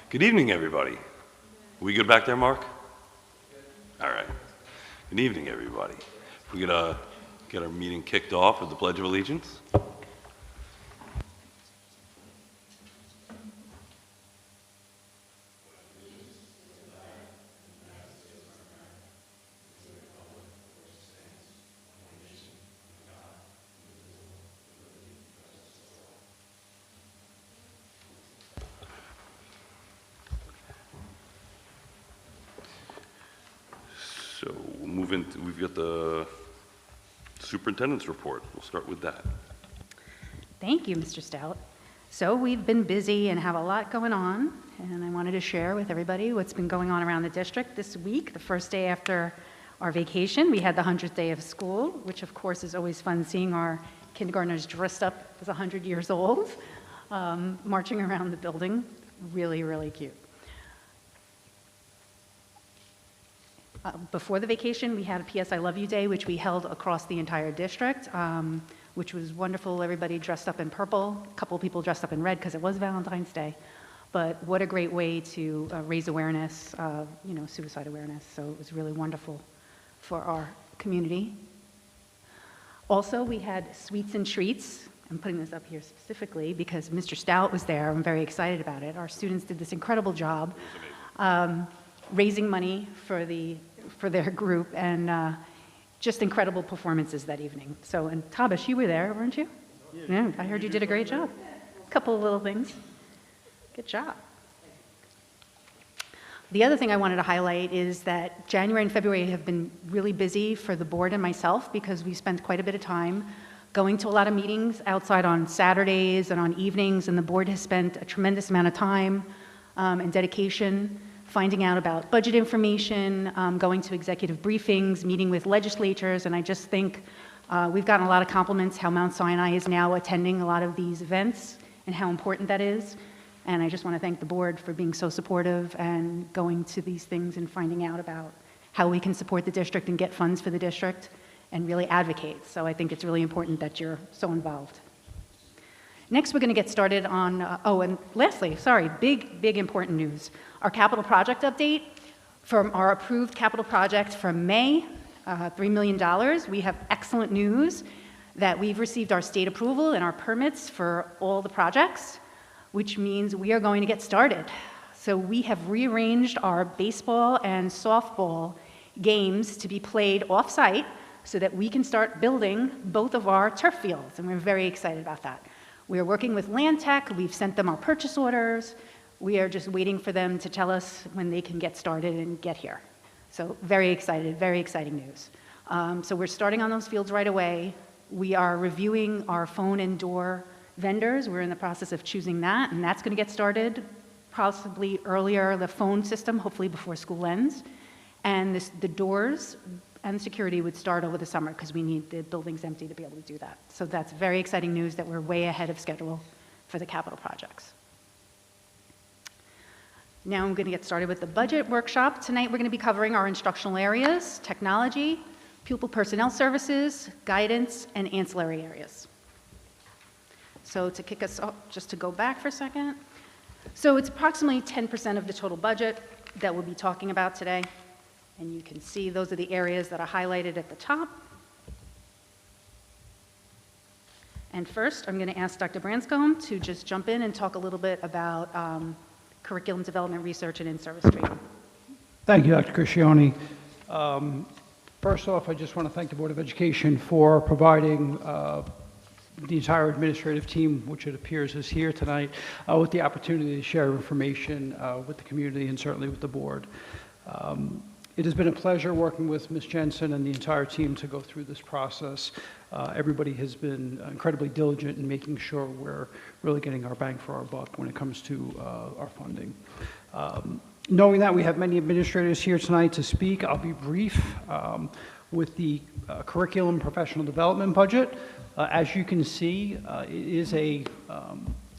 Good evening, everybody. We good back there, Mark? All right. Good evening, everybody. If we could get our meeting kicked off with the Pledge of Allegiance. So we'll move into, we've got the superintendent's report. We'll start with that. Thank you, Mr. Stout. So we've been busy and have a lot going on, and I wanted to share with everybody what's been going on around the district this week. The first day after our vacation, we had the 100th day of school, which of course is always fun seeing our kindergartners dressed up as 100 years old, marching around the building. Really, really cute. Before the vacation, we had a PS I Love You Day, which we held across the entire district, which was wonderful. Everybody dressed up in purple, a couple of people dressed up in red because it was Valentine's Day. But what a great way to raise awareness, suicide awareness. So it was really wonderful for our community. Also, we had sweets and treats. I'm putting this up here specifically because Mr. Stout was there. I'm very excited about it. Our students did this incredible job raising money for their group, and just incredible performances that evening. So, and Tabish, you were there, weren't you? Yeah, I heard you did a great job. A couple of little things. Good job. The other thing I wanted to highlight is that January and February have been really busy for the board and myself because we spent quite a bit of time going to a lot of meetings outside on Saturdays and on evenings, and the board has spent a tremendous amount of time and dedication finding out about budget information, going to executive briefings, meeting with legislatures, and I just think we've gotten a lot of compliments how Mount Sinai is now attending a lot of these events and how important that is. And I just want to thank the board for being so supportive and going to these things and finding out about how we can support the district and get funds for the district and really advocate. So I think it's really important that you're so involved. Next, we're going to get started on, and lastly, big important news. Our capital project update from our approved capital project from May, $3 million. We have excellent news that we've received our state approval and our permits for all the projects, which means we are going to get started. So we have rearranged our baseball and softball games to be played off-site so that we can start building both of our turf fields, and we're very excited about that. We are working with Land Tech. We've sent them our purchase orders. We are just waiting for them to tell us when they can get started and get here. So very excited, very exciting news. So we're starting on those fields right away. We are reviewing our phone and door vendors. We're in the process of choosing that, and that's going to get started possibly earlier, the phone system, hopefully before school ends. And the doors and security would start over the summer because we need the buildings empty to be able to do that. So that's very exciting news that we're way ahead of schedule for the capital projects. Now I'm going to get started with the budget workshop. Tonight we're going to be covering our instructional areas, technology, pupil personnel services, guidance, and ancillary areas. So to kick us off, just to go back for a second. So it's approximately 10% of the total budget that we'll be talking about today. And you can see those are the areas that are highlighted at the top. And first, I'm going to ask Dr. Branscombe to just jump in and talk a little bit about curriculum development research and in-service training. Thank you, Dr. Criscione. First off, I just want to thank the Board of Education for providing the entire administrative team, which it appears is here tonight, with the opportunity to share information with the community and certainly with the board. It has been a pleasure working with Ms. Jensen and the entire team to go through this process. Everybody has been incredibly diligent in making sure we're really getting our bang for our buck when it comes to our funding. Knowing that we have many administrators here tonight to speak, I'll be brief with the curriculum professional development budget. As you can see, it is a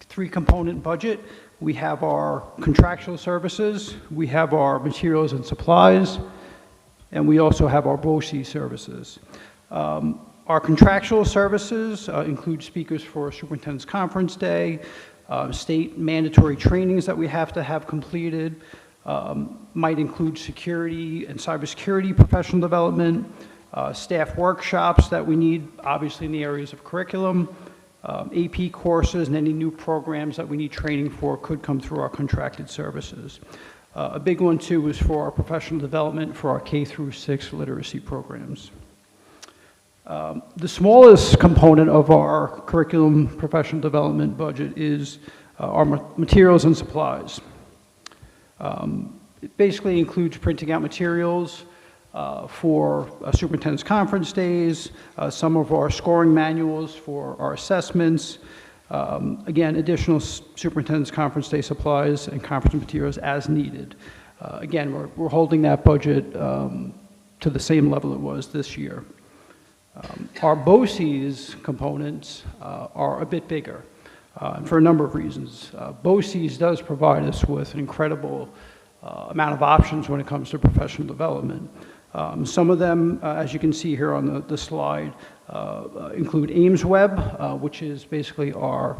three-component budget. We have our contractual services, we have our materials and supplies, and we also have our BOE services. Our contractual services include speakers for Superintendent's Conference Day, State mandatory trainings that we have to have completed might include security and cybersecurity professional development, staff workshops that we need, obviously in the areas of curriculum, AP courses, and any new programs that we need training for could come through our contracted services. A big one, too, is for our professional development for our K through 6 literacy programs. The smallest component of our curriculum professional development budget is our materials and supplies. It basically includes printing out materials for superintendent's conference days, some of our scoring manuals for our assessments, again, additional superintendent's conference day supplies and conference materials as needed. Again, we're holding that budget to the same level it was this year. Our BOCES components are a bit bigger for a number of reasons. BOCES does provide us with an incredible amount of options when it comes to professional development. Some of them, as you can see here on the slide, include AimsWeb, which is basically our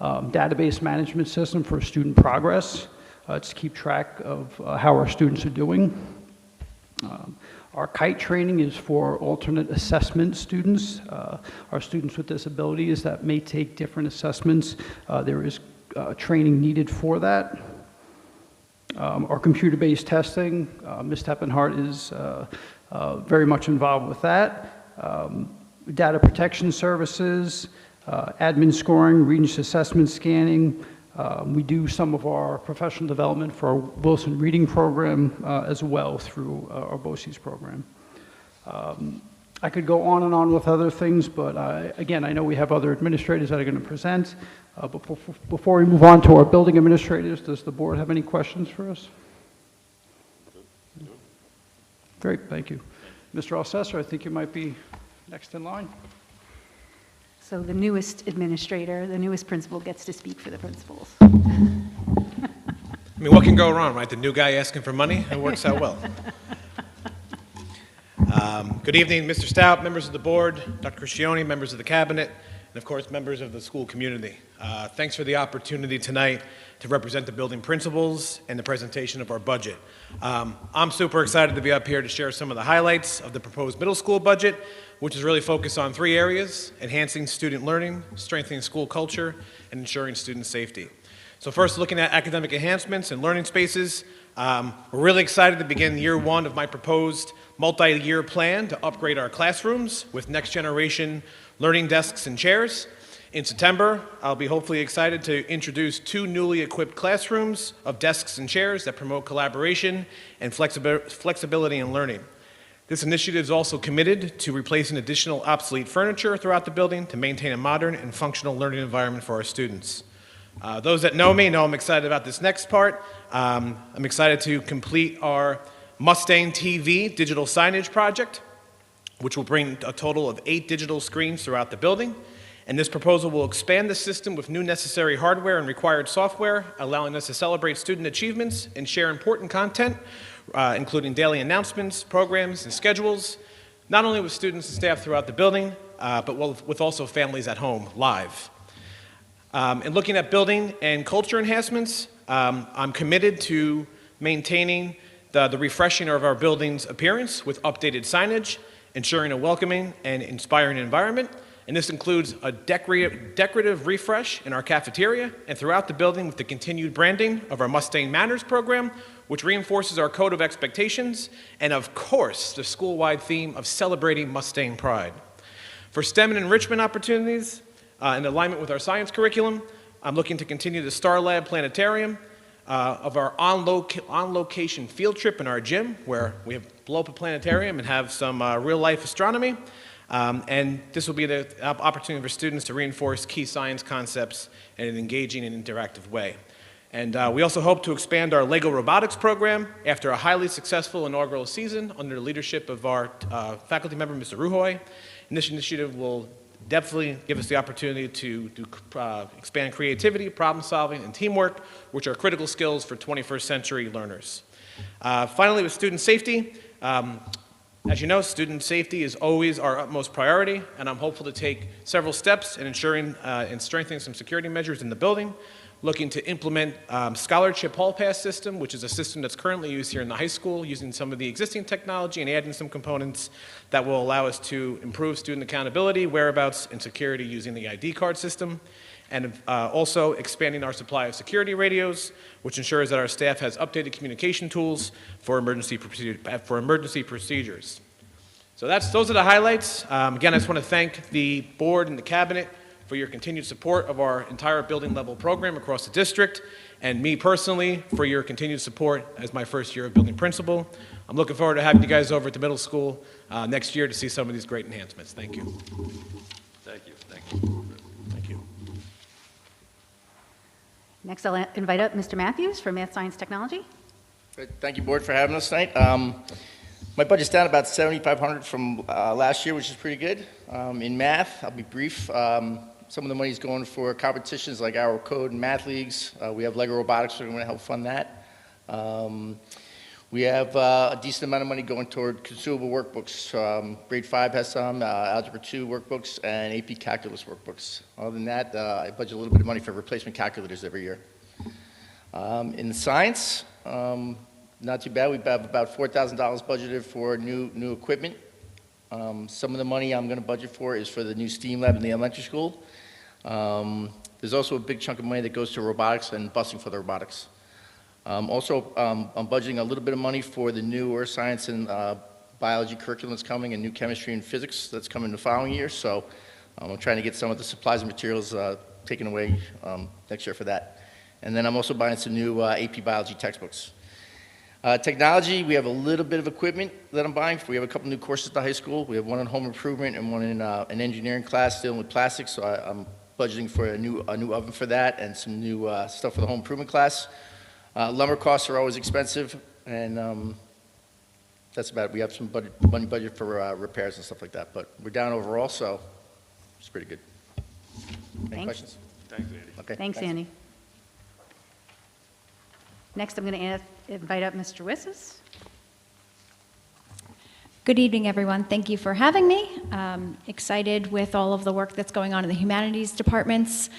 database management system for student progress to keep track of how our students are doing. Our KITE training is for alternate assessment students, our students with disabilities that may take different assessments. There is training needed for that. Our computer-based testing, Ms. Teppenhart is very much involved with that. Data protection services, admin scoring, Regents assessment scanning. We do some of our professional development for our Wilson Reading Program as well through our BOCES program. I could go on and on with other things, but again, I know we have other administrators that are going to present. But before we move on to our building administrators, does the board have any questions for us? Great, thank you. Mr. Alcester, I think you might be next in line. So the newest administrator, the newest principal gets to speak for the principals. I mean, what can go wrong, right? The new guy asking for money, it works out well. Good evening, Mr. Stout, members of the board, Dr. Criscione, members of the cabinet, and of course, members of the school community. Thanks for the opportunity tonight to represent the building principals and the presentation of our budget. I'm super excited to be up here to share some of the highlights of the proposed middle school budget, which is really focused on 3 areas: enhancing student learning, strengthening school culture, and ensuring student safety. So first, looking at academic enhancements and learning spaces, we're really excited to begin year 1 of my proposed multi-year plan to upgrade our classrooms with next-generation learning desks and chairs. In September, I'll be hopefully excited to introduce 2 newly equipped classrooms of desks and chairs that promote collaboration and flexibility in learning. This initiative is also committed to replacing additional obsolete furniture throughout the building to maintain a modern and functional learning environment for our students. Those that know me know I'm excited about this next part. I'm excited to complete our Mustang TV digital signage project, which will bring a total of 8 digital screens throughout the building. And this proposal will expand the system with new necessary hardware and required software, allowing us to celebrate student achievements and share important content, including daily announcements, programs, and schedules, not only with students and staff throughout the building, but with also families at home live. And looking at building and culture enhancements, I'm committed to maintaining the refreshing of our building's appearance with updated signage, ensuring a welcoming and inspiring environment. And this includes a decorative refresh in our cafeteria and throughout the building with the continued branding of our Mustang Manners program, which reinforces our code of expectations, and of course, the school-wide theme of celebrating Mustang pride. For STEM and enrichment opportunities, in alignment with our science curriculum, I'm looking to continue the Star Lab Planetarium, of our on-location field trip in our gym, where we blow up a planetarium and have some real-life astronomy. And this will be the opportunity for students to reinforce key science concepts in an engaging and interactive way. And we also hope to expand our LEGO robotics program after a highly successful inaugural season under the leadership of our faculty member, Mr. Ruhoy. And this initiative will definitely give us the opportunity to expand creativity, problem solving, and teamwork, which are critical skills for 21st century learners. Finally, with student safety, as you know, student safety is always our utmost priority, and I'm hopeful to take several steps in ensuring and strengthening some security measures in the building. looking to implement scholarship hall pass system, which is a system that's currently used here in the high school, using some of the existing technology and adding some components that will allow us to improve student accountability, whereabouts, and security using the ID card system. And also expanding our supply of security radios, which ensures that our staff has updated communication tools for emergency procedures. So those are the highlights. Again, I just want to thank the board and the cabinet for your continued support of our entire building level program across the district, and me personally for your continued support as my first year of building principal. I'm looking forward to having you guys over at the middle school next year to see some of these great enhancements. Thank you. Thank you, thank you. Thank you. Next, I'll invite up Mr. Matthews for Math Science Technology. Great. Thank you, board, for having us tonight. My budget's down about $7,500 from last year, which is pretty good. In math, I'll be brief. Some of the money's going for competitions like our code and math leagues. We have Lego Robotics, so we're going to help fund that. We have a decent amount of money going toward consumable workbooks. Grade 5 has some, Algebra 2 workbooks, and AP Calculus workbooks. Other than that, I budget a little bit of money for replacement calculators every year. In science, not too bad. We have about $4,000 budgeted for new equipment. Some of the money I'm going to budget for is for the new STEAM lab in the elementary school. There's also a big chunk of money that goes to robotics and busing for the robotics. I'm budgeting a little bit of money for the new earth science and biology curriculum that's coming, and new chemistry and physics that's coming the following year. So I'm trying to get some of the supplies and materials taken away next year for that. And then I'm also buying some new AP biology textbooks. Technology, we have a little bit of equipment that I'm buying. We have a couple new courses at the high school. We have one in home improvement and one in an engineering class dealing with plastics. So I'm budgeting for a new oven for that and some new stuff for the home improvement class. Lumber costs are always expensive, and that's about it. We have some money budget for repairs and stuff like that, but we're down overall, so it's pretty good. Any Thanks. questions? Thanks, Andy. Okay. Thanks, Andy. Next, I'm going to invite up Mr. Wisses. Good evening, everyone. Thank you for having me. Excited with all of the work that's going on in the humanities departments,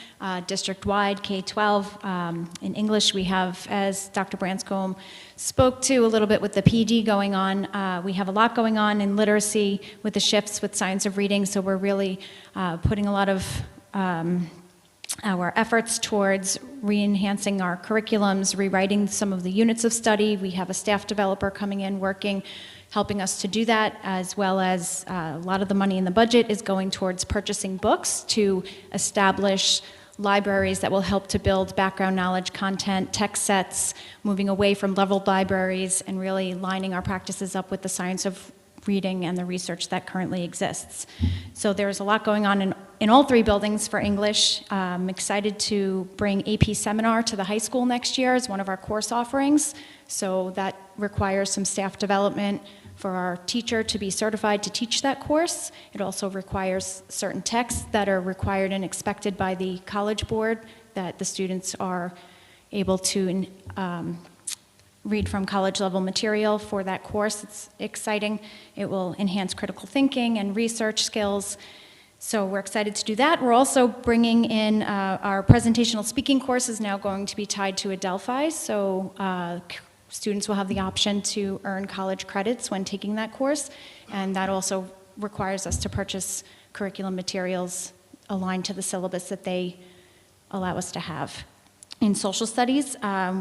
district-wide, K-12. In English, we have, as Dr. Branscombe spoke to a little bit with the PD going on, we have a lot going on in literacy with the shifts with science of reading, so we're really putting a lot of our efforts towards re-enhancing our curriculums, rewriting some of the units of study. We have a staff developer coming in, helping us to do that, as well as a lot of the money in the budget is going towards purchasing books to establish libraries that will help to build background knowledge content, text sets, moving away from leveled libraries, and really lining our practices up with the science of reading and the research that currently exists. So there's a lot going on in all three buildings for English. I'm excited to bring AP Seminar to the high school next year as one of our course offerings. So that requires some staff development for our teacher to be certified to teach that course. It also requires certain texts that are required and expected by the College Board that the students are able to read from college level material for that course. It's exciting. It will enhance critical thinking and research skills. So we're excited to do that. We're also bringing in our presentational speaking course is now going to be tied to Adelphi. So students will have the option to earn college credits when taking that course. And that also requires us to purchase curriculum materials aligned to the syllabus that they allow us to have. In social studies,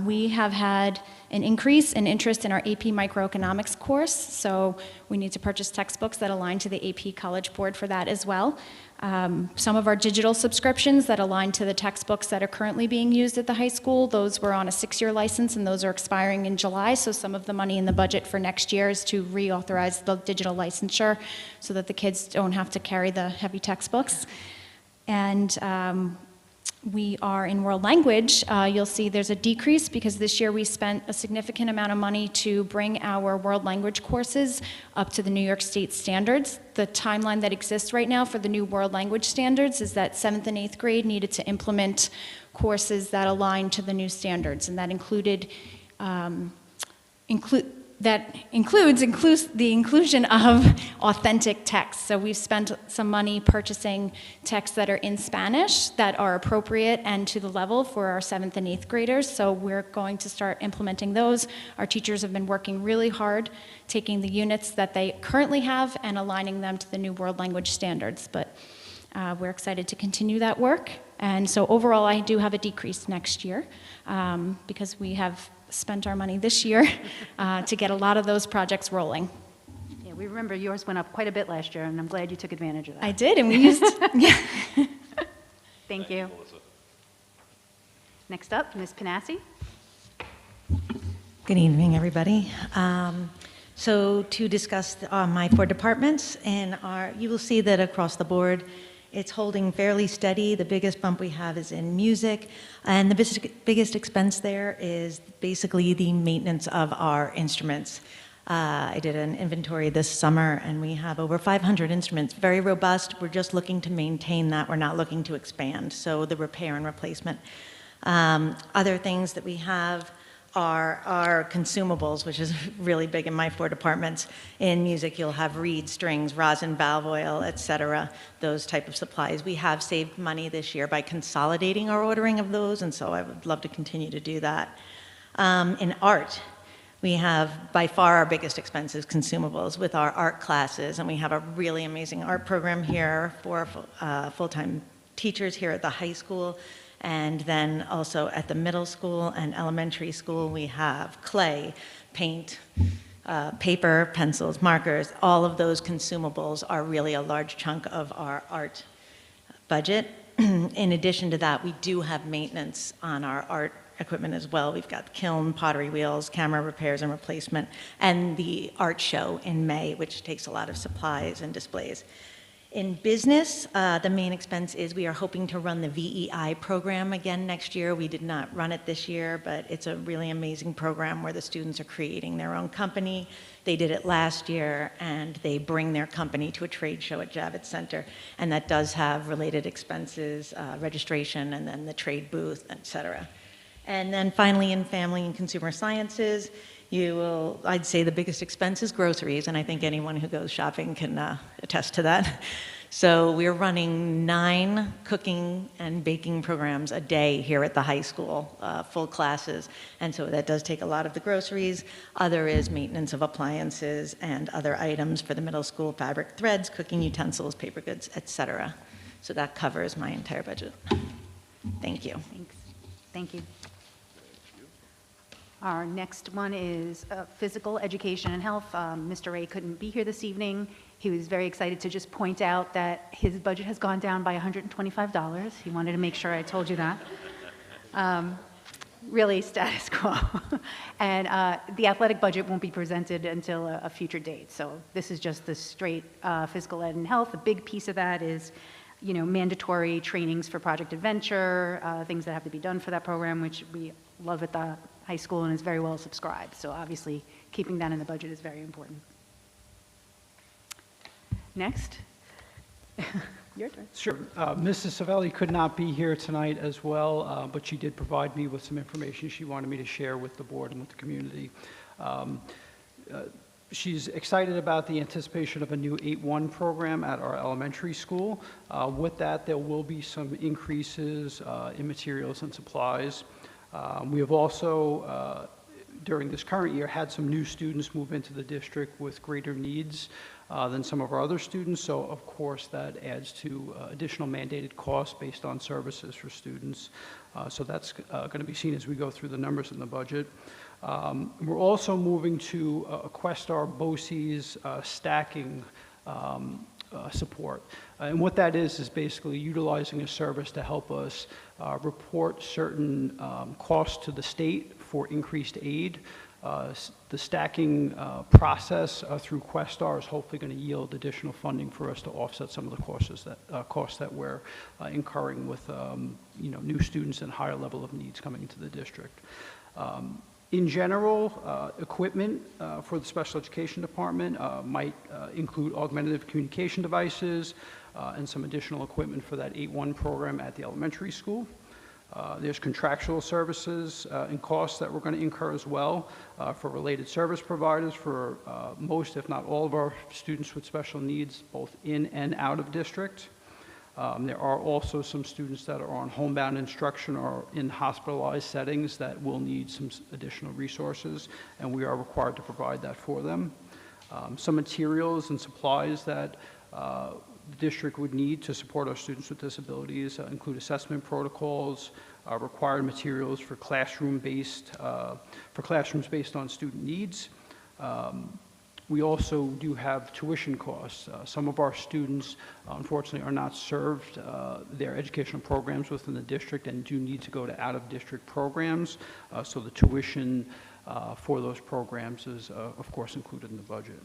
we have had an increase in interest in our AP microeconomics course, so we need to purchase textbooks that align to the AP College Board for that as well. Some of our digital subscriptions that align to the textbooks that are currently being used at the high school, those were on a 6-year license and those are expiring in July, so some of the money in the budget for next year is to reauthorize the digital licensure so that the kids don't have to carry the heavy textbooks. And we are in world language. You'll see there's a decrease because this year we spent a significant amount of money to bring our world language courses up to the New York State standards. The timeline that exists right now for the new world language standards is that 7th and 8th grade needed to implement courses that align to the new standards, and that included that includes the inclusion of authentic text. So we've spent some money purchasing texts that are in Spanish that are appropriate and to the level for our 7th and 8th graders. So we're going to start implementing those. Our teachers have been working really hard, taking the units that they currently have and aligning them to the new world language standards. But we're excited to continue that work. And so overall, I do have a decrease next year because we have spent our money this year to get a lot of those projects rolling. Yeah, we remember yours went up quite a bit last year, and I'm glad you took advantage of that. I did, and we used, yeah. Thank you. Next up, Ms. Panassi. Good evening, everybody. So to discuss my 4 departments, and you will see that across the board, it's holding fairly steady. The biggest bump we have is in music, and the biggest expense there is basically the maintenance of our instruments. I did an inventory this summer, and we have over 500 instruments, very robust. We're just looking to maintain that. We're not looking to expand, so the repair and replacement. Other things that we have are our consumables, which is really big in my 4 departments. In music, you'll have reed, strings, rosin, valve oil, etc., those type of supplies. We have saved money this year by consolidating our ordering of those, and so I would love to continue to do that. In art, we have by far our biggest expense is consumables with our art classes, and we have a really amazing art program here for full-time teachers here at the high school. And then also at the middle school and elementary school, we have clay, paint, paper, pencils, markers. All of those consumables are really a large chunk of our art budget. In addition to that, we do have maintenance on our art equipment as well. We've got kiln, pottery wheels, camera repairs and replacement, and the art show in May, which takes a lot of supplies and displays. In business, the main expense is we are hoping to run the VEI program again next year. We did not run it this year, but it's a really amazing program where the students are creating their own company. They did it last year, and they bring their company to a trade show at Javits Center, and that does have related expenses, registration, and then the trade booth, et cetera. And then finally, in family and consumer sciences, I'd say the biggest expense is groceries, and I think anyone who goes shopping can attest to that. So we're running 9 cooking and baking programs a day here at the high school, full classes, and so that does take a lot of the groceries. Other is maintenance of appliances and other items for the middle school, fabric threads, cooking utensils, paper goods, etc. So that covers my entire budget. Thank you. Thanks. Thank you. Our next one is physical education and health. Mr. Ray couldn't be here this evening. He was very excited to just point out that his budget has gone down by $125. He wanted to make sure I told you that. Really status quo. And the athletic budget won't be presented until a future date. So this is just the straight physical ed and health. A big piece of that is, you know, mandatory trainings for Project Adventure, things that have to be done for that program, which we love at the high school and is very well subscribed. So obviously, keeping that in the budget is very important. Next. Your turn. Sure. Mrs. Savelli could not be here tonight as well, but she did provide me with some information she wanted me to share with the board and with the community. She's excited about the anticipation of a new 8-1 program at our elementary school. With that, there will be some increases in materials and supplies. We have also, during this current year, had some new students move into the district with greater needs than some of our other students. So, of course, that adds to additional mandated costs based on services for students. So that's going to be seen as we go through the numbers in the budget. We're also moving to Questar BOCE's stacking support. And what that is basically utilizing a service to help us report certain costs to the state for increased aid. The stacking process through Questar is hopefully going to yield additional funding for us to offset some of the costs that we're incurring with new students and higher level of needs coming into the district. In general, equipment for the special education department might include augmentative communication devices and some additional equipment for that 8-1 program at the elementary school. There's contractual services and costs that we're going to incur as well for related service providers for most, if not all, of our students with special needs, both in and out of district. There are also some students that are on homebound instruction or in hospitalized settings that will need some additional resources, and we are required to provide that for them. Some materials and supplies that the district would need to support our students with disabilities include assessment protocols, required materials for classrooms based on student needs. We also do have tuition costs. Some of our students, unfortunately, are not served their educational programs within the district and do need to go to out-of-district programs. So the tuition for those programs is, of course, included in the budget.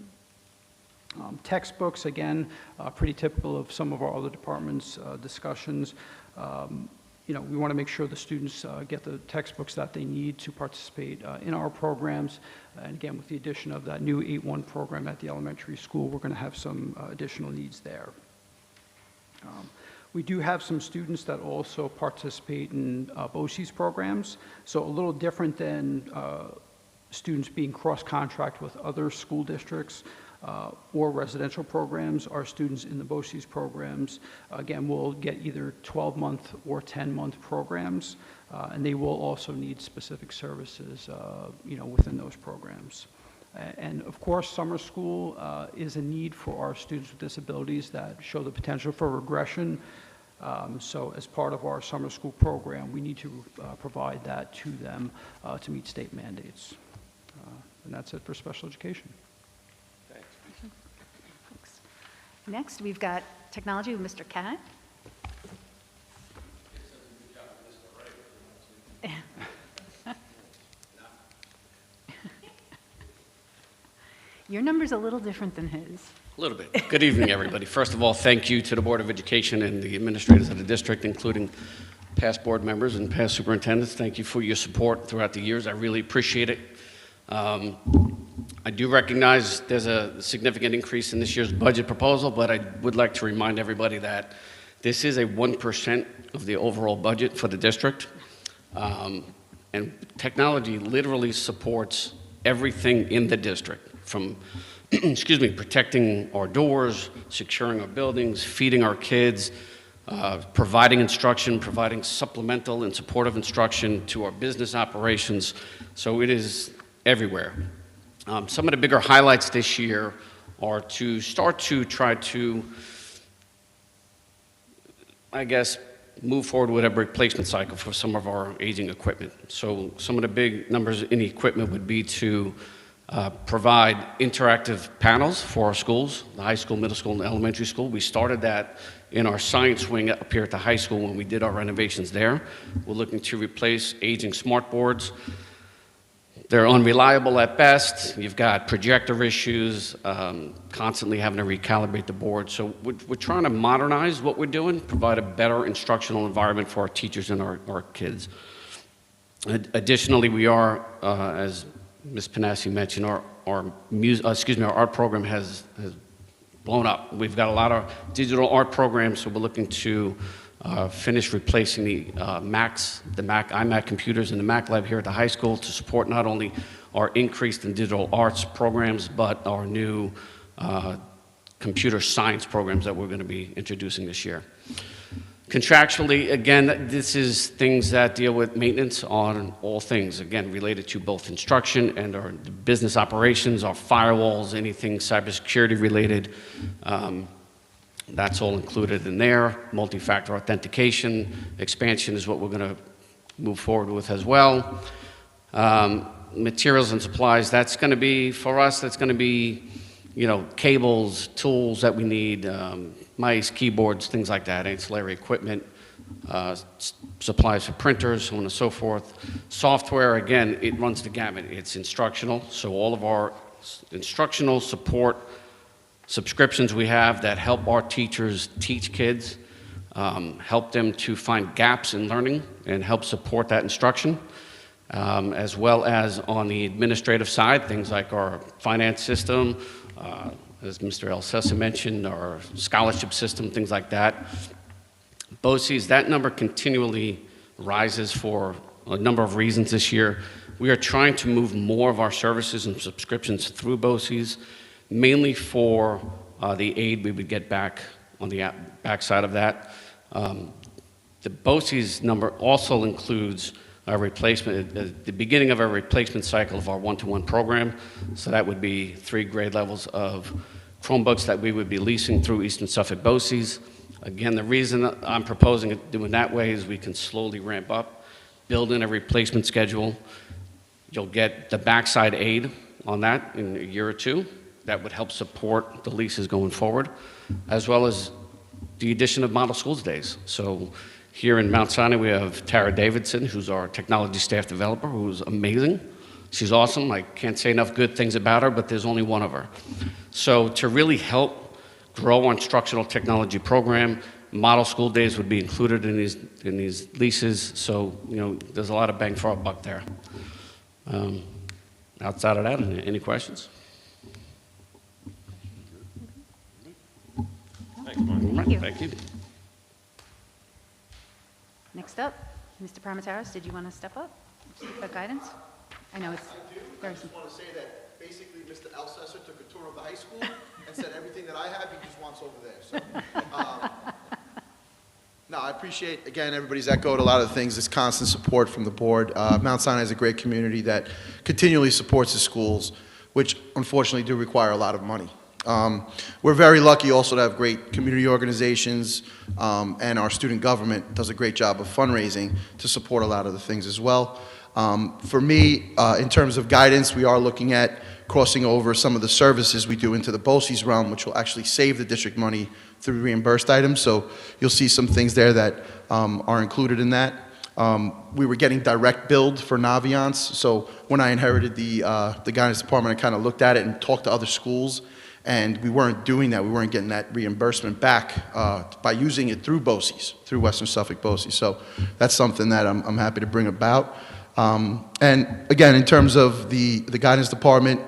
Textbooks, again, pretty typical of some of our other departments' discussions. We want to make sure the students get the textbooks that they need to participate in our programs. And again, with the addition of that new 8-1 program at the elementary school, we're going to have some additional needs there. We do have some students that also participate in BOCES programs. So a little different than students being cross-contract with other school districts or residential programs. Our students in the BOCES programs, again, will get either 12-month or 10-month programs, and they will also need specific services, within those programs. And of course, summer school is a need for our students with disabilities that show the potential for regression. So as part of our summer school program, we need to provide that to them to meet state mandates. And that's it for special education. Thanks. Next, we've got technology with Mr. Cat. Your number's a little different than his. A little bit. Good evening, everybody. First of all, thank you to the Board of Education and the administrators of the district, including past board members and past superintendents. Thank you for your support throughout the years. I really appreciate it. I do recognize there's a significant increase in this year's budget proposal, but I would like to remind everybody that this is a 1% of the overall budget for the district. And technology literally supports everything in the district, from protecting our doors, securing our buildings, feeding our kids, providing instruction, providing supplemental and supportive instruction to our business operations. So it is everywhere. Some of the bigger highlights this year are to start to try to, move forward with a replacement cycle for some of our aging equipment. So some of the big numbers in equipment would be to provide interactive panels for our schools, the high school, middle school, and elementary school. We started that in our science wing up here at the high school when we did our renovations there. We're looking to replace aging smart boards. They're unreliable at best. You've got projector issues, constantly having to recalibrate the board. So we're trying to modernize what we're doing, provide a better instructional environment for our teachers and our kids. Additionally, we are, as Ms. Panassi mentioned, our art program has blown up. We've got a lot of digital art programs, so we're looking to finish replacing the iMac computers in the Mac lab here at the high school to support not only our increased in digital arts programs, but our new computer science programs that we're going to be introducing this year. Contractually, again, this is things that deal with maintenance on all things, again, related to both instruction and our business operations, our firewalls, anything cybersecurity related. That's all included in there. Multi-factor authentication expansion is what we're going to move forward with as well. Materials and supplies, that's going to be, for us, that's going to be, cables, tools that we need, mice, keyboards, things like that, ancillary equipment, supplies for printers, so on and so forth. Software, again, it runs the gamut. It's instructional, so all of our instructional support subscriptions we have that help our teachers teach kids, help them to find gaps in learning and help support that instruction, as well as on the administrative side, things like our finance system, as Mr. El Sessa mentioned, our scholarship system, things like that. BOCES, that number continually rises for a number of reasons this year. We are trying to move more of our services and subscriptions through BOCES, mainly for the aid we would get back on the backside of that. The BOCES number also includes a replacement, the beginning of a replacement cycle of our one-to-one program. So that would be 3 grade levels of Chromebooks that we would be leasing through Eastern Suffolk BOCES. Again, the reason I'm proposing it doing that way is we can slowly ramp up, build in a replacement schedule. You'll get the backside aid on that in a year or 2. That would help support the leases going forward, as well as the addition of model schools days. So here in Mount Sinai, we have Tara Davidson, who's our technology staff developer, who's amazing. She's awesome. I can't say enough good things about her, but there's only one of her. So to really help grow our instructional technology program, model school days would be included in these leases. So, you know, there's a lot of bang for our buck there. Outside of that, any questions? Thanks, Mark. Thank you. Thank you. Next up, Mr. Parmataris, did you want to step up? Speak about guidance? I know it's very I just want to say that basically Mr. Elsesser took a tour of the high school and said everything that I have, he just wants over there. So, no, I appreciate, again, everybody's echoed a lot of the things, this constant support from the board. Mount Sinai is a great community that continually supports the schools, which unfortunately do require a lot of money. We're very lucky also to have great community organizations, and our student government does a great job of fundraising to support a lot of the things as well. For me, in terms of guidance, we are looking at crossing over some of the services we do into the BOCES realm, which will actually save the district money through reimbursed items. So you'll see some things there that are included in that. We were getting direct billed for Naviance, so when I inherited the guidance department, I kind of looked at it and talked to other schools, and we weren't doing that. We weren't getting that reimbursement back by using it through BOCES, through Western Suffolk BOCES. So that's something that I'm happy to bring about. And again, in terms of the guidance department,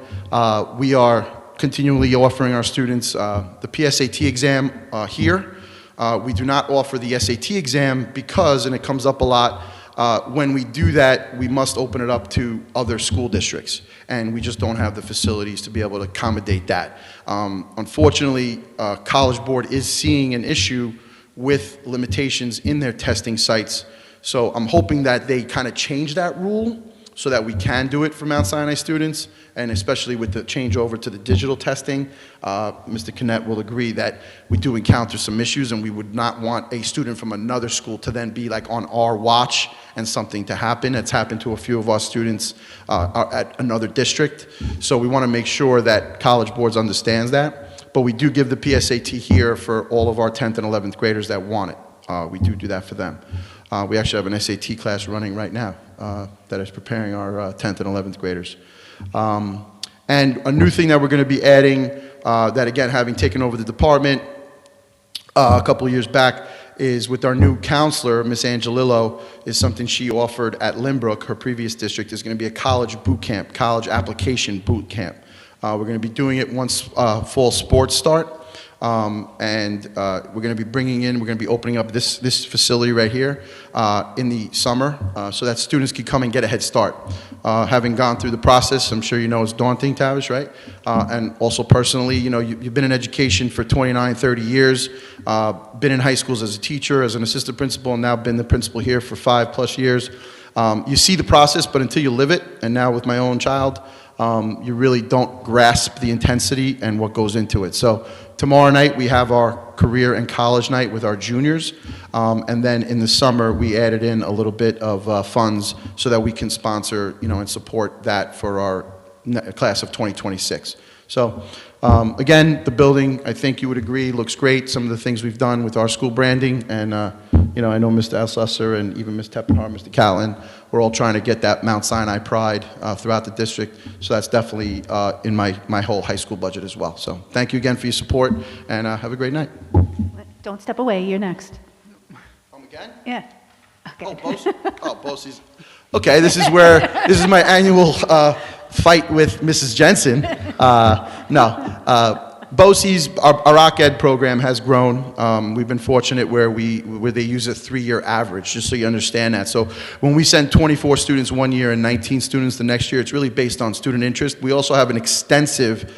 we are continually offering our students the PSAT exam here. We do not offer the SAT exam because, and it comes up a lot, when we do that, we must open it up to other school districts, and we just don't have the facilities to be able to accommodate that. Unfortunately, College Board is seeing an issue with limitations in their testing sites, so I'm hoping that they kind of change that rule so that we can do it for Mount Sinai students, and especially with the changeover to the digital testing. Mr. Kinnett will agree that we do encounter some issues, and we would not want a student from another school to then be like on our watch and something to happen. It's happened to a few of our students at another district. So we want to make sure that College Boards understands that. But we do give the PSAT here for all of our 10th and 11th graders that want it. We do do that for them. We actually have an SAT class running right now that is preparing our 10th and 11th graders. And a new thing that we're going to be adding, that again, having taken over the department a couple of years back, is with our new counselor, Miss Angelillo, is something she offered at Lynbrook, her previous district, is going to be a college boot camp, college application boot camp. We're going to be doing it once fall sports start. And we're going to be we're going to be opening up this facility right here in the summer so that students can come and get a head start. Having gone through the process, I'm sure you know it's daunting, Tavish, right? And also personally, you know, you've been in education for 29, 30 years, been in high schools as a teacher, as an assistant principal, and now been the principal here for 5+ years. You see the process, but until you live it, and now with my own child, you really don't grasp the intensity and what goes into it. So tomorrow night we have our career and college night with our juniors, and then in the summer we added in a little bit of funds so that we can sponsor, you know, and support that for our class of 2026. So again, the building, I think you would agree, looks great. Some of the things we've done with our school branding, and you know, I know Mr. Elsesser and even Ms. Teppenhar, Mr. Catlin, we're all trying to get that Mount Sinai pride throughout the district. So that's definitely in my whole high school budget as well. So thank you again for your support, and have a great night. Don't step away, you're next. Again? Yeah. Okay. Oh, BOCES. Okay, this is my annual fight with Mrs. Jensen. No, BOCES, our OC-Ed program has grown. We've been fortunate where they use a 3-year average, just so you understand that. So when we send 24 students one year and 19 students the next year, it's really based on student interest. We also have an extensive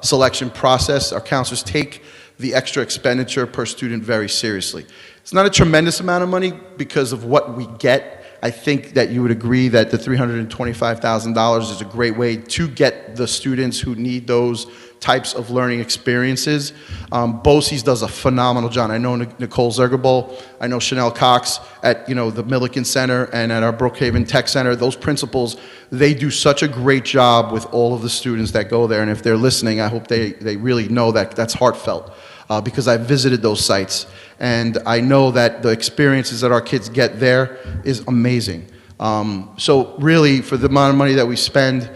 selection process. Our counselors take the extra expenditure per student very seriously. It's not a tremendous amount of money because of what we get. I think that you would agree that the $325,000 is a great way to get the students who need those types of learning experiences. BOCES does a phenomenal job. I know Nicole Zergabol, I know Chanel Cox at the Milliken Center and at our Brookhaven Tech Center. Those principals, they do such a great job with all of the students that go there. And if they're listening, I hope they really know that that's heartfelt. Because I visited those sites, and I know that the experiences that our kids get there is amazing. So really, for the amount of money that we spend,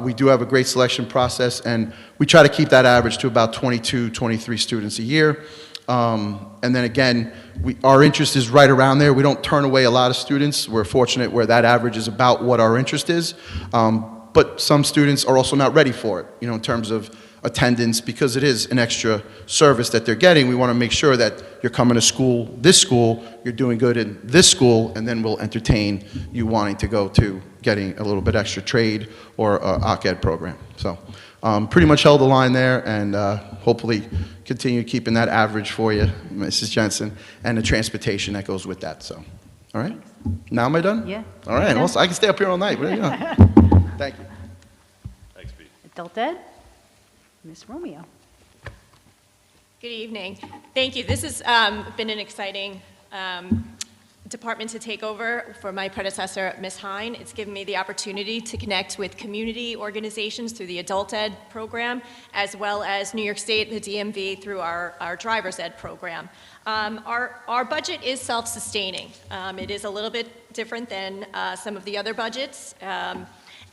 we do have a great selection process, and we try to keep that average to about 22, 23 students a year. And then again, our interest is right around there. We don't turn away a lot of students. We're fortunate where that average is about what our interest is. But some students are also not ready for it, in terms of attendance, because it is an extra service that they're getting. We want to make sure that you're coming to this school, you're doing good in this school, and then we'll entertain you wanting to go to getting a little bit extra trade or OC-Ed program. So pretty much held the line there, and hopefully continue keeping that average for you, Mrs. Jensen, and the transportation that goes with that. So, all right? Now am I done? Yeah. All right. Also, I can stay up here all night. Thank you. Thanks, Pete. Adult Ed, Ms. Romeo. Good evening. Thank you. This has been an exciting department to take over for my predecessor, Ms. Hine. It's given me the opportunity to connect with community organizations through the Adult Ed program, as well as New York State, the DMV, through our Driver's Ed program. Our budget is self-sustaining. It is a little bit different than some of the other budgets,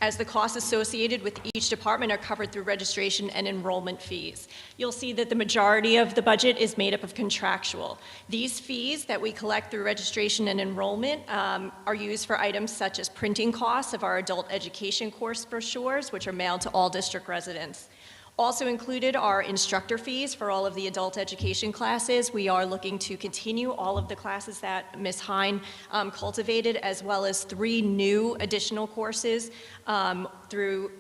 as the costs associated with each department are covered through registration and enrollment fees. You'll see that the majority of the budget is made up of contractual. These fees that we collect through registration and enrollment are used for items such as printing costs of our adult education course brochures, which are mailed to all district residents. Also included are instructor fees for all of the adult education classes. We are looking to continue all of the classes that Ms. Hine cultivated, as well as 3 new additional courses through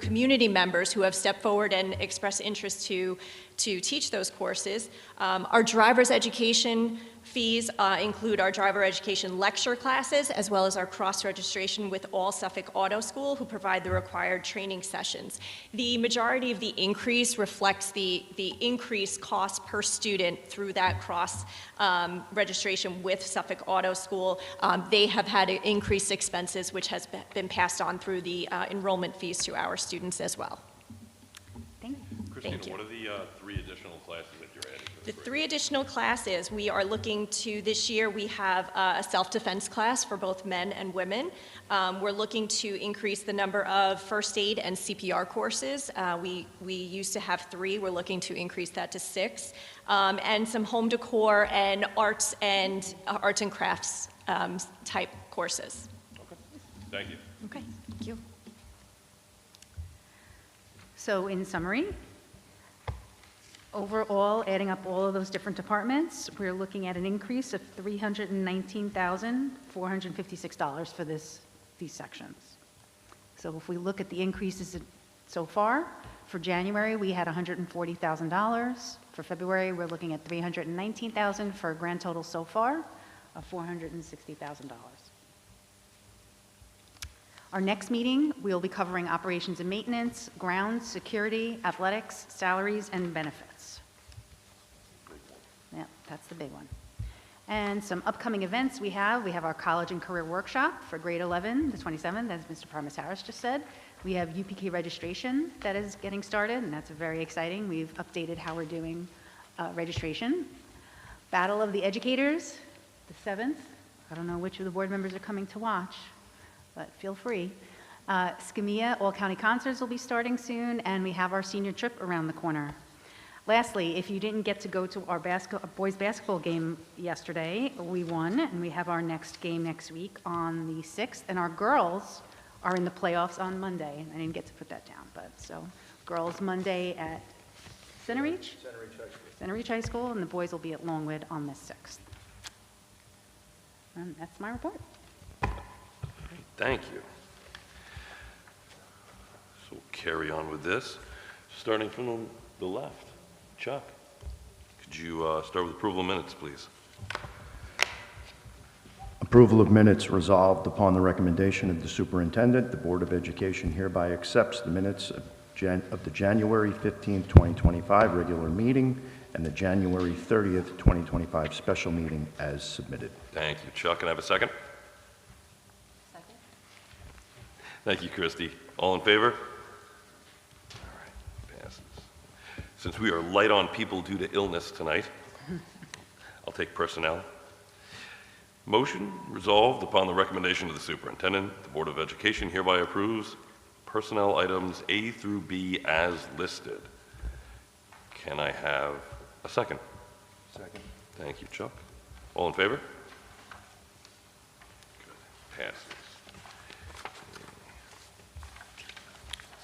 community members who have stepped forward and expressed interest to teach those courses. Our driver's education fees include our driver education lecture classes, as well as our cross-registration with all Suffolk Auto School, who provide the required training sessions. The majority of the increase reflects the increased cost per student through that cross-registration with Suffolk Auto School. They have had increased expenses, which has been passed on through the enrollment fees to our students as well. Christina, Thank you. what are the 3 additional classes that you're adding? The 3 additional classes, we are looking to this year, we have a self-defense class for both men and women. We're looking to increase the number of first aid and CPR courses. We used to have 3, we're looking to increase that to 6. And some home decor and arts and crafts type courses. Okay. Thank you. Okay, thank you. So in summary, overall, adding up all of those different departments, we're looking at an increase of $319,456 for these sections. So if we look at the increases so far, for January, we had $140,000. For February, we're looking at $319,000 for a grand total so far of $460,000. Our next meeting, we'll be covering operations and maintenance, grounds, security, athletics, salaries, and benefits. Yeah, that's the big one. And some upcoming events we have our college and career workshop for grade 11, the 27th, as Mr. Parmas Harris just said. We have UPK registration that is getting started, and that's very exciting. We've updated how we're doing registration. Battle of the Educators, the 7th. I don't know which of the board members are coming to watch, but feel free. Skamia All-County Concerts will be starting soon, and we have our senior trip around the corner. Lastly, if you didn't get to go to our boys basketball game yesterday, we won, and we have our next game next week on the 6th, and our girls are in the playoffs on Monday. I didn't get to put that down, but so girls Monday at Center Reach? Center Reach High School, and the boys will be at Longwood on the 6th. And that's my report. Thank you. So we'll carry on with this, starting from the left. Chuck, could you start with approval of minutes, please? Approval of minutes resolved upon the recommendation of the superintendent. The Board of Education hereby accepts the minutes of the January 15th, 2025 regular meeting and the January 30th, 2025 special meeting as submitted. Thank you, Chuck. Can I have a second? Second. Thank you, Christy. All in favor? All right, passes. Since we are light on people due to illness tonight, I'll take personnel. Motion resolved upon the recommendation of the superintendent. The Board of Education hereby approves personnel items A through B as listed. Can I have a second? Second. Thank you, Chuck. All in favor? Good. Passes.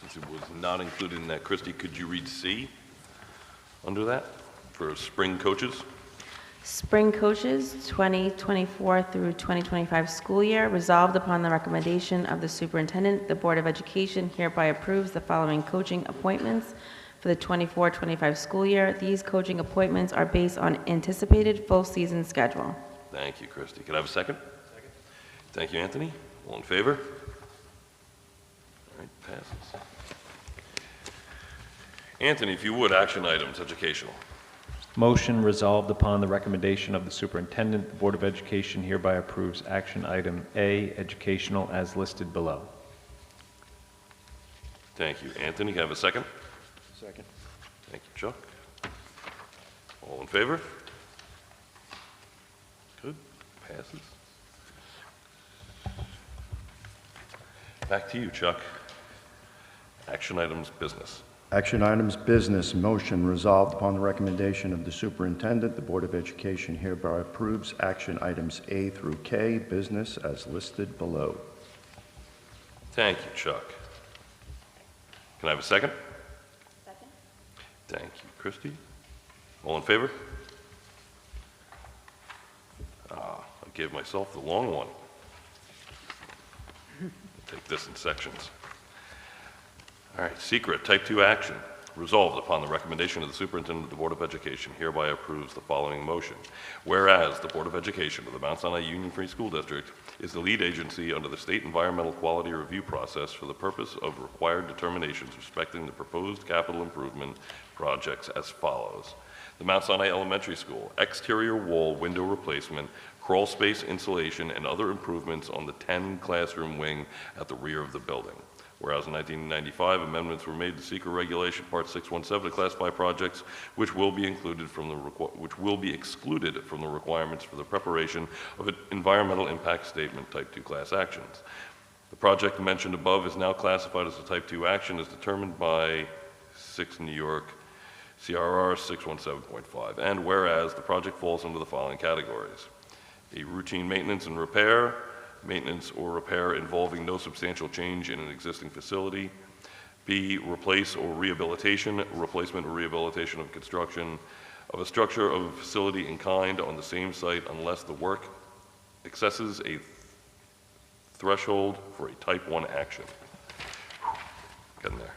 Since it was not included in that, Christy, could you read C under that for spring coaches? Spring coaches, 2024 through 2025 school year, resolved upon the recommendation of the superintendent, the Board of Education hereby approves the following coaching appointments for the 24-25 school year. These coaching appointments are based on anticipated full season schedule. Thank you, Christy. Can I have a second? Second. Thank you, Anthony. All in favor? All right, passes. Anthony, if you would, action items, educational. Motion resolved upon the recommendation of the superintendent. The Board of Education hereby approves action item A, educational, as listed below. Thank you, Anthony. Can I have a second? Second. Thank you, Chuck. All in favor? Good. Passes. Back to you, Chuck. Action items, business. Action items, business. Motion resolved upon the recommendation of the superintendent. The Board of Education hereby approves action items A through K, business, as listed below. Thank you, Chuck. Can I have a second? Second. Thank you, Christy. All in favor? I gave myself the long one. I'll take this in sections. All right, secret, type 2 action. Resolved upon the recommendation of the superintendent of the Board of Education hereby approves the following motion. Whereas the Board of Education of the Mount Sinai Union Free School District is the lead agency under the State Environmental Quality Review process for the purpose of required determinations respecting the proposed capital improvement projects as follows. The Mount Sinai Elementary School, exterior wall window replacement, crawl space insulation, and other improvements on the 10 classroom wing at the rear of the building. Whereas in 1995, amendments were made to Secret Regulation Part 617 to classify projects which will be excluded from the requirements for the preparation of an environmental impact statement type 2 class actions. The project mentioned above is now classified as a type 2 action as determined by 6 New York CRR 617.5. And whereas the project falls under the following categories: a routine maintenance and repair, maintenance or repair involving no substantial change in an existing facility. B, replacement or rehabilitation of construction of a structure of a facility in kind on the same site unless the work accesses a threshold for a type 1 action. Getting there.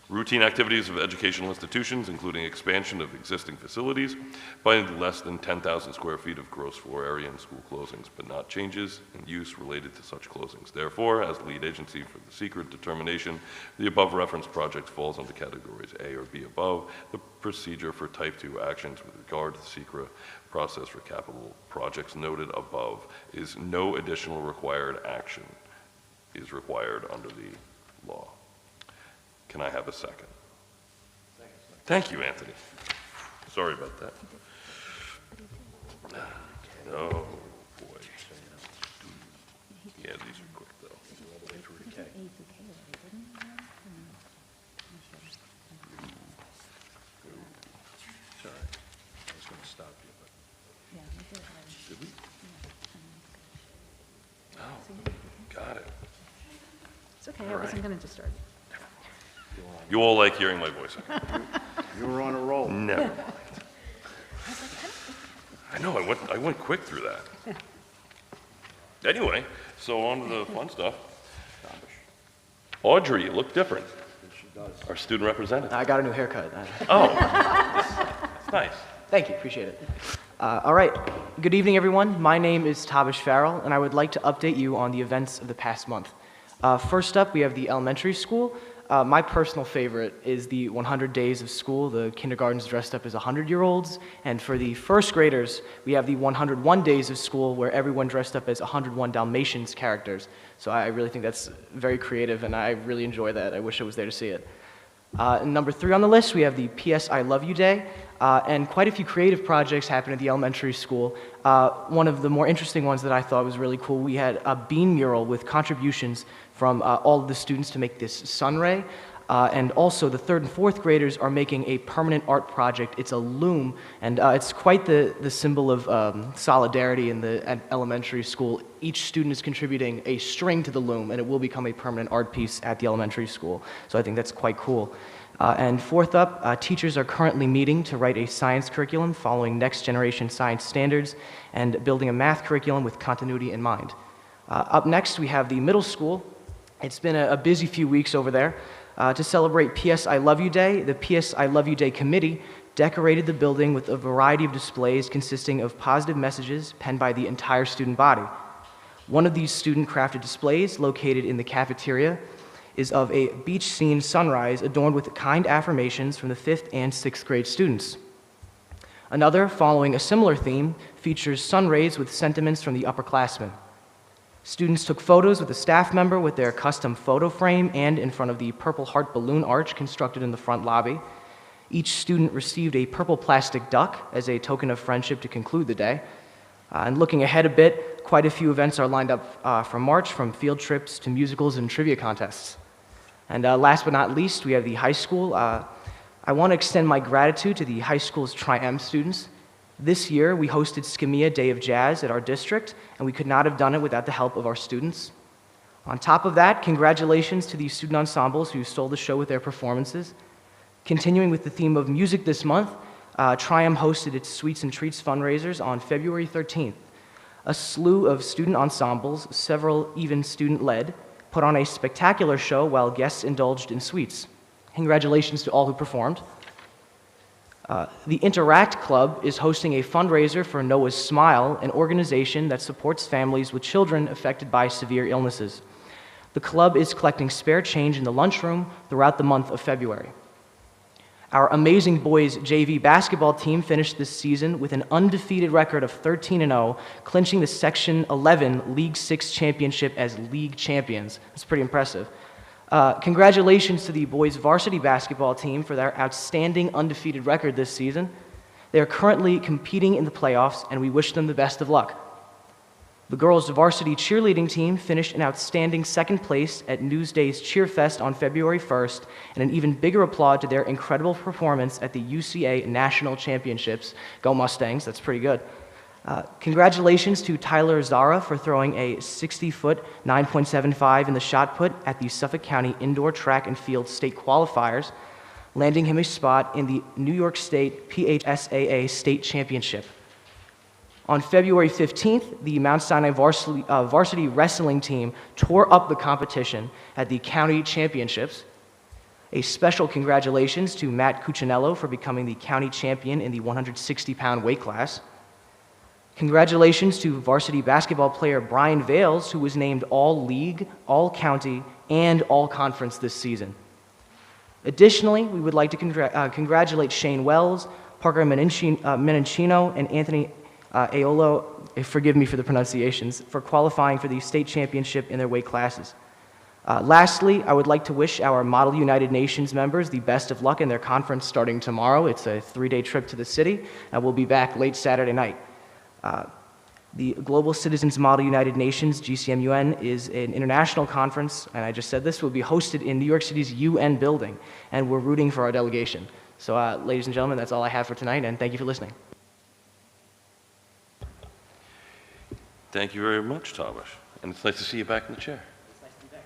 Routine activities of educational institutions, including expansion of existing facilities by less than 10,000 square feet of gross floor area and school closings, but not changes in use related to such closings. Therefore, as lead agency for the secret determination, the above referenced project falls under categories A or B above. The procedure for type 2 actions with regard to the secret process for capital projects noted above is no additional required action is required under the law. Can I have a second? Thank you, Anthony. Sorry about that. Oh, boy. Yeah, these are quick, though. Sorry, I was going to stop you, but... Did we? Oh, got it. It's okay, I wasn't going to disturb you. You all like hearing my voice. You were on a roll. Never mind. I know, I went quick through that. Anyway, so on to the fun stuff. Audrey, you look different. She does. Our student representative. I got a new haircut. Oh, that's nice. Thank you, appreciate it. All right, good evening, everyone. My name is Tabish Farrell, and I would like to update you on the events of the past month. First up, we have the elementary school. My personal favorite is the 100 days of school. The kindergartens dressed up as 100-year-olds, and for the first graders, we have the 101 days of school where everyone dressed up as 101 Dalmatians characters. So I really think that's very creative, and I really enjoy that. I wish I was there to see it. Number 3 on the list, we have the PS I Love You Day, and quite a few creative projects happened at the elementary school. One of the more interesting ones that I thought was really cool, we had a bean mural with contributions from all of the students to make this sun ray, and also the 3rd and 4th graders are making a permanent art project. It's a loom, and it's quite the symbol of solidarity in the elementary school. Each student is contributing a string to the loom, and it will become a permanent art piece at the elementary school. So I think that's quite cool. And 4th up, teachers are currently meeting to write a science curriculum following next generation science standards and building a math curriculum with continuity in mind. Up next, we have the middle school. It's been a busy few weeks over there. To celebrate PS I Love You Day, the PS I Love You Day committee decorated the building with a variety of displays consisting of positive messages penned by the entire student body. One of these student-crafted displays, located in the cafeteria, is of a beach scene sunrise adorned with kind affirmations from the 5th and 6th grade students. Another, following a similar theme, features sun rays with sentiments from the upperclassmen. Students took photos with a staff member with their custom photo frame and in front of the Purple Heart balloon arch constructed in the front lobby. Each student received a purple plastic duck as a token of friendship to conclude the day. And looking ahead a bit, quite a few events are lined up for March, from field trips to musicals and trivia contests. And last but not least, we have the high school. I want to extend my gratitude to the high school's Tri-M students. This year, we hosted Scamia Day of Jazz at our district, and we could not have done it without the help of our students. On top of that, congratulations to the student ensembles who stole the show with their performances. Continuing with the theme of music this month, Tri-M hosted its Sweets and Treats fundraisers on February 13th. A slew of student ensembles, several even student-led, put on a spectacular show while guests indulged in sweets. Congratulations to all who performed. The Interact Club is hosting a fundraiser for Noah's Smile, an organization that supports families with children affected by severe illnesses. The club is collecting spare change in the lunchroom throughout the month of February. Our amazing boys JV basketball team finished this season with an undefeated record of 13-0, clinching the Section 11 League 6 championship as league champions. That's pretty impressive. Congratulations to the boys varsity basketball team for their outstanding undefeated record this season. They are currently competing in the playoffs, and we wish them the best of luck. The girls varsity cheerleading team finished in outstanding 2nd place at Newsday's Cheerfest on February 1st, and an even bigger applaud to their incredible performance at the UCA National Championships. Go Mustangs, that's pretty good. Congratulations to Tyler Zara for throwing a 60-foot 9.75 in the shot put at the Suffolk County Indoor Track and Field State Qualifiers, landing him a spot in the New York State PHSAA State Championship. On February 15th, the Mount Sinai varsity wrestling team tore up the competition at the county championships. A special congratulations to Matt Cuccinello for becoming the county champion in the 160-pound weight class. Congratulations to varsity basketball player Brian Vales, who was named All-League, All-County, and All-Conference this season. Additionally, we would like to congratulate Shane Wells, Parker Menincino, and Anthony Aiolo, forgive me for the pronunciations, for qualifying for the state championship in their weight classes. Lastly, I would like to wish our Model United Nations members the best of luck in their conference starting tomorrow. It's a 3-day trip to the city, and we'll be back late Saturday night. The Global Citizens Model United Nations, GCMUN, is an international conference, and I just said this, will be hosted in New York City's UN building, and we're rooting for our delegation. So, ladies and gentlemen, that's all I have for tonight, and thank you for listening. Thank you very much, Thomas. And it's nice to see you back in the chair. It's nice to be back.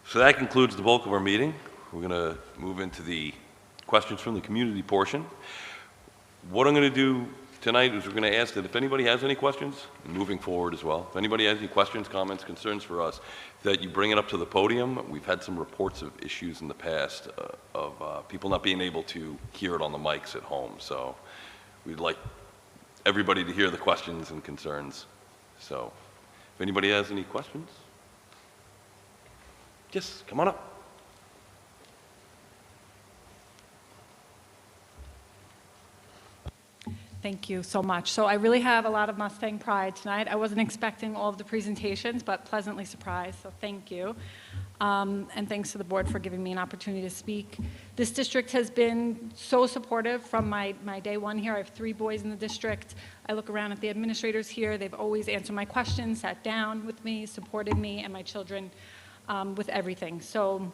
So that concludes the bulk of our meeting. We're going to move into the questions from the community portion. What I'm going to do tonight is we're going to ask that if anybody has any questions, and moving forward as well, if anybody has any questions, comments, concerns for us, that you bring it up to the podium. We've had some reports of issues in the past of people not being able to hear it on the mics at home. So we'd like everybody to hear the questions and concerns. So if anybody has any questions, yes, come on up. Thank you so much. So I really have a lot of Mustang pride tonight. I wasn't expecting all of the presentations, but pleasantly surprised, so thank you. And thanks to the board for giving me an opportunity to speak. This district has been so supportive from my day one here. I have 3 boys in the district. I look around at the administrators here. They've always answered my questions, sat down with me, supported me and my children with everything. So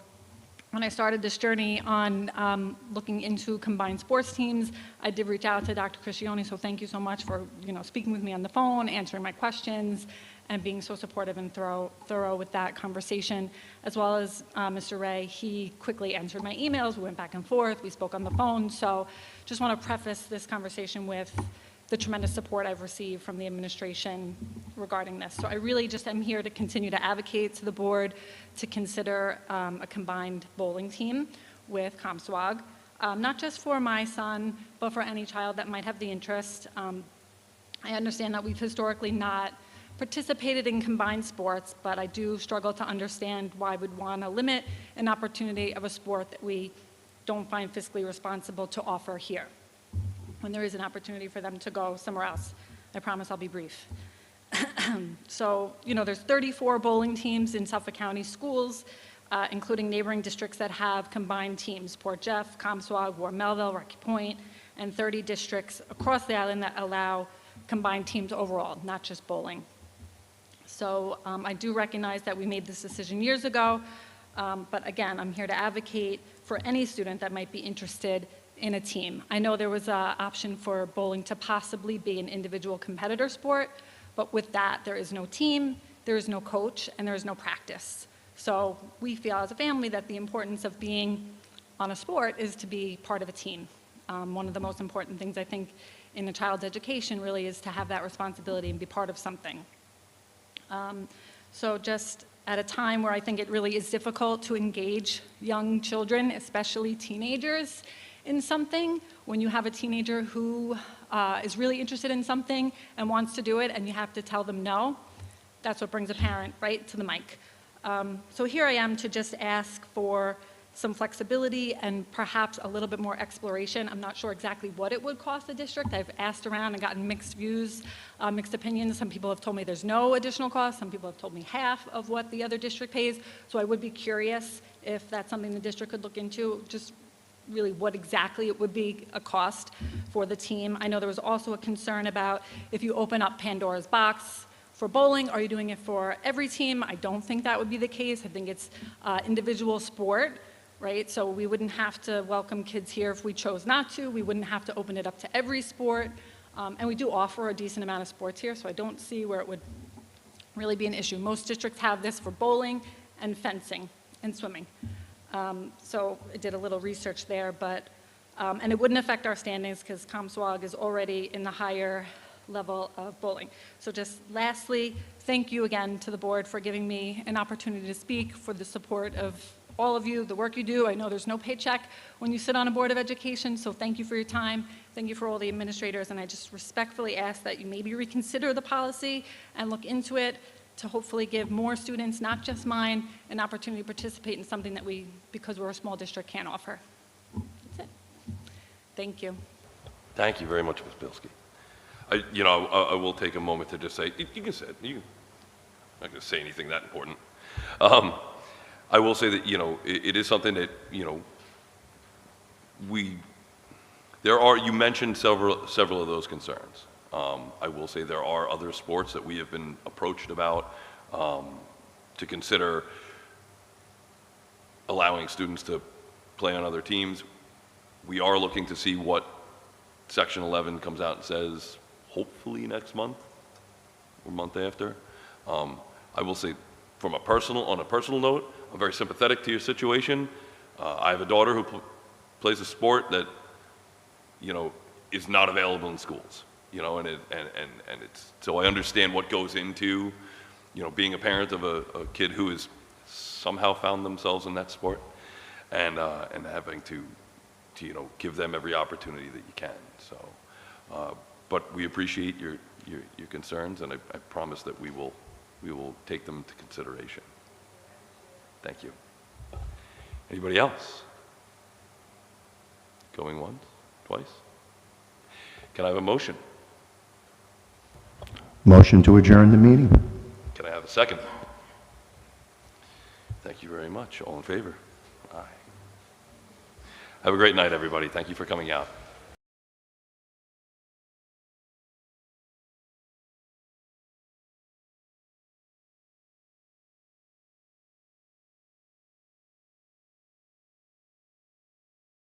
when I started this journey on looking into combined sports teams, I did reach out to Dr. Criscione, so thank you so much for speaking with me on the phone, answering my questions, and being so supportive and thorough with that conversation, as well as Mr. Ray. He quickly answered my emails. We went back and forth. We spoke on the phone. So just want to preface this conversation with the tremendous support I've received from the administration regarding this. So I really just am here to continue to advocate to the board to consider a combined bowling team with ComSwag, not just for my son, but for any child that might have the interest. I understand that we've historically not participated in combined sports, but I do struggle to understand why we'd want to limit an opportunity of a sport that we don't find fiscally responsible to offer here, when there is an opportunity for them to go somewhere else. I promise I'll be brief. So, there's 34 bowling teams in Suffolk County schools, including neighboring districts that have combined teams, Port Jeff, ComSwag, War Melville, Rocky Point, and 30 districts across the island that allow combined teams overall, not just bowling. So I do recognize that we made this decision years ago, but again, I'm here to advocate for any student that might be interested in a team. I know there was an option for bowling to possibly be an individual competitor sport, but with that, there is no team, there is no coach, and there is no practice. So we feel as a family that the importance of being on a sport is to be part of a team. One of the most important things I think in a child's education really is to have that responsibility and be part of something. So just at a time where I think it really is difficult to engage young children, especially teenagers, in something, when you have a teenager who is really interested in something and wants to do it and you have to tell them no, that's what brings a parent right to the mic. So here I am to just ask for some flexibility and perhaps a little bit more exploration. I'm not sure exactly what it would cost the district. I've asked around and gotten mixed views, mixed opinions. Some people have told me there's no additional cost. Some people have told me half of what the other district pays. So I would be curious if that's something the district could look into, just really what exactly it would be a cost for the team. I know there was also a concern about if you open up Pandora's box for bowling, are you doing it for every team? I don't think that would be the case. I think it's individual sport, right? So we wouldn't have to welcome kids here if we chose not to. We wouldn't have to open it up to every sport. And we do offer a decent amount of sports here, so I don't see where it would really be an issue. Most districts have this for bowling and fencing and swimming. So I did a little research there, but, and it wouldn't affect our standings because ComSwag is already in the higher level of bowling. So just lastly, thank you again to the board for giving me an opportunity to speak, for the support of all of you, the work you do. I know there's no paycheck when you sit on a board of education, so thank you for your time. Thank you for all the administrators, and I just respectfully ask that you maybe reconsider the policy and look into it to hopefully give more students, not just mine, an opportunity to participate in something that we, because we're a small district, can't offer. That's it. Thank you. Thank you very much, Ms. Bilski. I will take a moment to just say, you can say it. I'm not going to say anything that important. I will say that, it is something that, you mentioned several of those concerns. I will say there are other sports that we have been approached about to consider allowing students to play on other teams. We are looking to see what Section 11 comes out and says, hopefully next month or month after. I will say, on a personal note, I'm very sympathetic to your situation. I have a daughter who plays a sport that, you know, is not available in schools, you know, and it's, so I understand what goes into, you know, being a parent of a kid who has somehow found themselves in that sport, and having to, you know, give them every opportunity that you can. So, but we appreciate your concerns, and I promise that we will take them into consideration. Thank you. Anybody else? Going once, twice? Can I have a motion? Motion to adjourn the meeting. Can I have a second? Thank you very much. All in favor? Aye. Have a great night, everybody. Thank you for coming out.